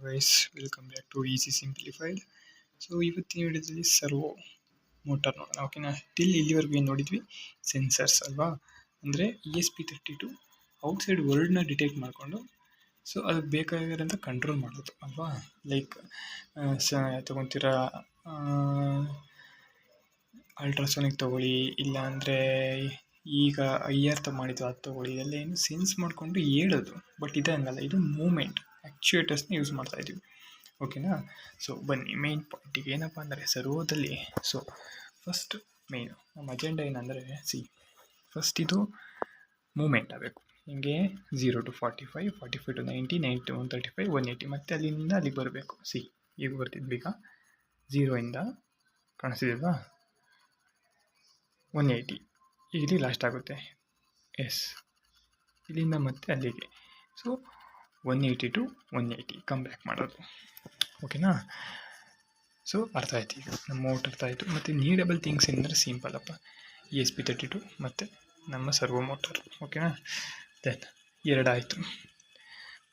Guys, welcome back to easy simplified. So ಇವತ್ತಿನ ವಿಡಿಯೋದಲ್ಲಿ servo motor ನೋಡೋಣ. ಓಕೆನಾ? ಇಲ್ಲಿವರೆಗೂ ಏನು ನೋಡಿದ್ವಿ? ಸೆನ್ಸರ್ಸ್ ಅಲ್ವಾ? ಅಂದರೆ ESP32 ಔಟ್ಸೈಡ್ ವರ್ಲ್ಡ್ನ ಡಿಟೆಕ್ಟ್ ಮಾಡಿಕೊಂಡು ಸೊ ಅದಕ್ಕೆ ಬೇಕಾಗಿರೋಂಥ ಕಂಟ್ರೋಲ್ ಮಾಡೋದು ಅಲ್ವಾ? ಲೈಕ್ ತೊಗೊತೀರಾ ಅಲ್ಟ್ರಾಸೋನಿಕ್ ತೊಗೊಳ್ಳಿ, ಇಲ್ಲ ಅಂದರೆ ಈಗ IR ಮಾಡಿದ್ದು ಅದು ತೊಗೊಳ್ಳಿ, ಇದೆಲ್ಲ ಏನು ಸೆನ್ಸ್ ಮಾಡಿಕೊಂಡು ಹೇಳೋದು. ಬಟ್ ಇದೆ ಹಂಗಲ್ಲ, ಇದು ಮೂಮೆಂಟ್ ಆ್ಯಕ್ಚುಯೇಟರ್ಸ್ನ ಯೂಸ್ ಮಾಡ್ತಾ ಇದ್ದೀವಿ. ಓಕೆನಾ? ಸೊ ಬನ್ನಿ ಮೇನ್ ಪಾಯಿಂಟಿಗೆ. ಏನಪ್ಪ ಅಂದರೆ ಸರ್ವೋದಲ್ಲಿ ಸೊ ಫಸ್ಟ್ ಮೇಯ್ನು ನಮ್ಮ ಅಜೆಂಡಾ ಏನಂದರೆ ಫಸ್ಟ್ ಇದು ಮೂಮೆಂಟ್ ಆಗಬೇಕು. ಹಿಂಗೆ 0 to 45, 45 to 90, 90 to 135, 180 ಮತ್ತು ಅಲ್ಲಿಂದ ಅಲ್ಲಿಗೆ ಬರಬೇಕು. ಈಗ ಬರ್ತಿದ್ವಿ. ಈಗ 0ಇಂದ ಕಾಣಿಸ್ತಿದೆಯಲ್ವಾ 180 ಇಲ್ಲಿ ಲಾಸ್ಟ್ ಆಗುತ್ತೆ. ಇಲ್ಲಿಂದ ಮತ್ತೆ ಅಲ್ಲಿಗೆ. ಸೊ 180 to 180 ಕಮ್ ಬ್ಯಾಕ್ ಮಾಡೋದು. ಓಕೆನಾ? ಸೊ ಅರ್ಥ ಆಯ್ತು. ಈಗ ನಮ್ಮ ಮೋಟರ್ ಅರ್ಥ ಆಯಿತು. ಮತ್ತು ನೀಡಬಲ್ ಥಿಂಗ್ಸ್ ಏನಂದರೆ ಸಿಂಪಲ್ ಅಪ್ಪ, ESP32 ಮತ್ತು ನಮ್ಮ ಸರ್ವೋ ಮೋಟರ್. ಓಕೆನಾ? ದೆನ್ 2 ಆಯಿತು.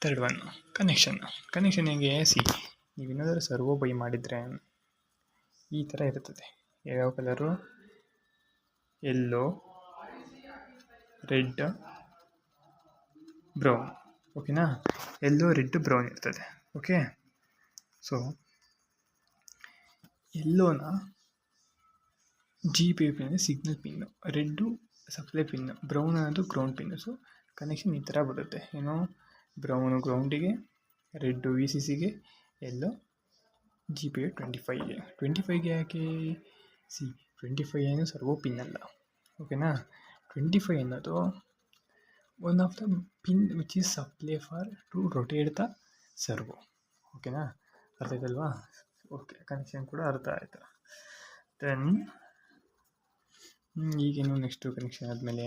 ಥರ್ಡ್ ಒನ್ ಕನೆಕ್ಷನ್ ಹೇಗೆ? ನೀವು ಏನಾದರೂ ಸರ್ವೋ ಬೈ ಮಾಡಿದರೆ ಈ ಥರ ಇರ್ತದೆ. ಯಾವ ಕಲರು? Yellow, red, brown. ಓಕೆನಾ? ಯೆಲ್ಲೋ, ರೆಡ್, ಬ್ರೌನ್ ಇರ್ತದೆ. ಓಕೆ? ಸೊ ಯೆಲ್ಲೋನ GPIO pin, signal pin, red supply pin, brown ಅನ್ನೋದು ಗ್ರೌಂಡ್ ಪಿನ್ನು. ಸೊ ಕನೆಕ್ಷನ್ ಈ ಥರ ಬರುತ್ತೆ. ಏನೋ ಬ್ರೌನು ಗ್ರೌಂಡಿಗೆ, ರೆಡ್ಡು VCCಗೆ, ಯೆಲ್ಲೋ GPIO 25ಗೆ. 25ಗೆ ಯಾಕೆ? 25 ಏನು ಸರ್ವೋ ಪಿನ್ ಅಲ್ಲ. ಓಕೆನಾ? 25 ಅನ್ನೋದು one of the pin which is supply for to rotate the servo. ಓಕೆನಾ? ಅರ್ಥ ಆಯ್ತಲ್ವಾ? ಓಕೆ, ಕನೆಕ್ಷನ್ ಕೂಡ ಅರ್ಥ ಆಯಿತು. ದೆನ್ ಈಗೇನು ನೆಕ್ಸ್ಟು ಕನೆಕ್ಷನ್ ಆದಮೇಲೆ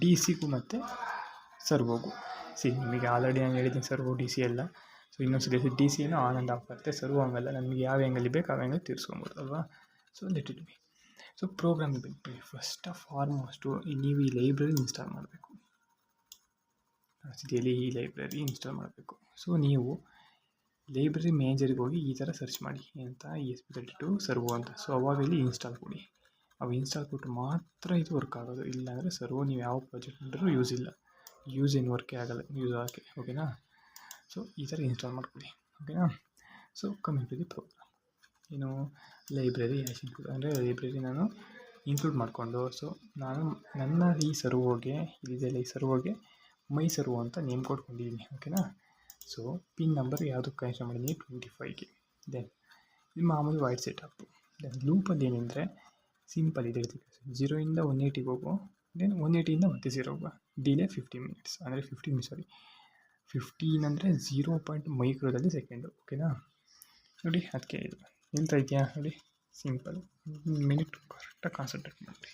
DCಗೂ ಮತ್ತು ಸರ್ವೋಗೂ. ನಿಮಗೆ ಆಲ್ರೆಡಿ ನಾನು ಹೇಳಿದ್ದೀನಿ ಸರ್ವೋ DC ಎಲ್ಲ. ಸೊ ಇನ್ನೊಂದ್ಸಲ DC ಏನೋ ಆನ್ ಆ್ಯಂಡ್ ಆಫ್ ಆಗುತ್ತೆ. ಸರ್ವೋ ಹಂಗಲ್ಲ, ನಮಗೆ ಯಾವ ಆ್ಯಂಗಲ್ ಬೇಕು ಆ ಆ್ಯಂಗಲ್ ತಿರ್ಸ್ಕೊಬೋದು ಅಲ್ವಾ? So let it be. So programming ಬಂದ್ಬಿಡಿ. ಫಸ್ಟ್ ಆಫ್ ಆಲ್ಮೋಸ್ಟು ನೀವು ಈ ಲೈಬ್ರರಿ ಇನ್ಸ್ಟಾಲ್ ಮಾಡಬೇಕು. ಈ ಲೈಬ್ರರಿ ಇನ್ಸ್ಟಾಲ್ ಮಾಡಬೇಕು. ಸೊ ನೀವು ಲೈಬ್ರರಿ ಮೇಜರಿಗೆ ಹೋಗಿ ಈ ಥರ ಸರ್ಚ್ ಮಾಡಿ ಅಂತ ESP32 ಸರ್ವೋ ಅಂತ. ಸೊ ಅವಾಗ ಇಲ್ಲಿ ಇನ್ಸ್ಟಾಲ್ ಕೊಡಿ. ಅವು ಇನ್ಸ್ಟಾಲ್ ಕೊಟ್ಟು ಮಾತ್ರ ಇದು ವರ್ಕ್ ಆಗೋದು. ಇಲ್ಲಾಂದರೆ ಸರ್ವೋ ನೀವು ಯಾವ ಪ್ರಾಜೆಕ್ಟ್ ಮಾಡಿದ್ರೂ ಯೂಸ್ ಏನು ವರ್ಕೇ ಆಗಲ್ಲ, ಯೂಸ್ ಆಗೋಕ್ಕೆ. ಓಕೆನಾ? ಸೊ ಈ ಥರ ಇನ್ಸ್ಟಾಲ್ ಮಾಡ್ಕೊಳ್ಳಿ. ಓಕೆನಾ? So coming to the program. ಏನು ಲೈಬ್ರರಿ ಅಂದರೆ ಲೈಬ್ರರಿ ನಾನು ಇನ್ಕ್ಲೂಡ್ ಮಾಡಿಕೊಂಡು ಸೊ ನಾನು ನನ್ನ ಈ ಸರ್ವೋಗೆ ಇದೆಲ್ಲ ಈ ಸರ್ವೋಗೆ ಮೈ ಸರ್ವೋ ಅಂತ ನೇಮ್ ಕೊಟ್ಕೊಂಡಿದ್ದೀನಿ. ಓಕೆನಾ? ಸೊ ಪಿನ್ ನಂಬರ್ ಯಾವುದಕ್ಕೆ ಕನೆಕ್ಷನ್ ಮಾಡಿದ್ದೀನಿ? 25ಗೆ. ದೆನ್ ಇದು ಮಾಮೂಲಿ ವೈಡ್ ಸೆಟಪ್ಪು. ದೆನ್ ಲೂಪಲ್ಲಿ ಏನಂದರೆ ಸಿಂಪಲ್ ಇದೆ. 0ಇಂದ 180ಗೆ ಹೋಗು. ದೆನ್ 180ಇಂದ ಮತ್ತೆ 0 ಹೋಗುವ. ಡಿಲೇ 15 ಮಿನಿಟ್ಸ್, ಅಂದರೆ 15 ಅಂದರೆ 0 ಮೈಕ್ರೋದಲ್ಲಿ ಸೆಕೆಂಡು. ಓಕೆನಾ? ನೋಡಿ, ಅದಕ್ಕೆ ಇದು ನಿಲ್ತಾ ಇದೆಯಾ ನೋಡಿ, ಸಿಂಪಲ್. ಮಿನಿಟ್ ಕರೆಕ್ಟಾಗಿ ಕಾನ್ಸಂಟ್ರೇಟ್ ಮಾಡಿ.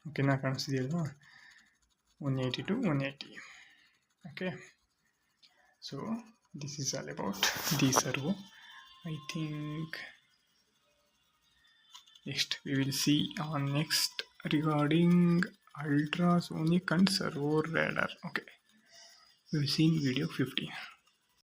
ಓಕೆನಾ? ಕಾಣಿಸ್ತಿದೆಯಲ್ವಾ? 180 to 180. Okay? So this is all about the servo. I think next we will see on next regarding ultrasonic and servo radar. Okay, we will see in video 15.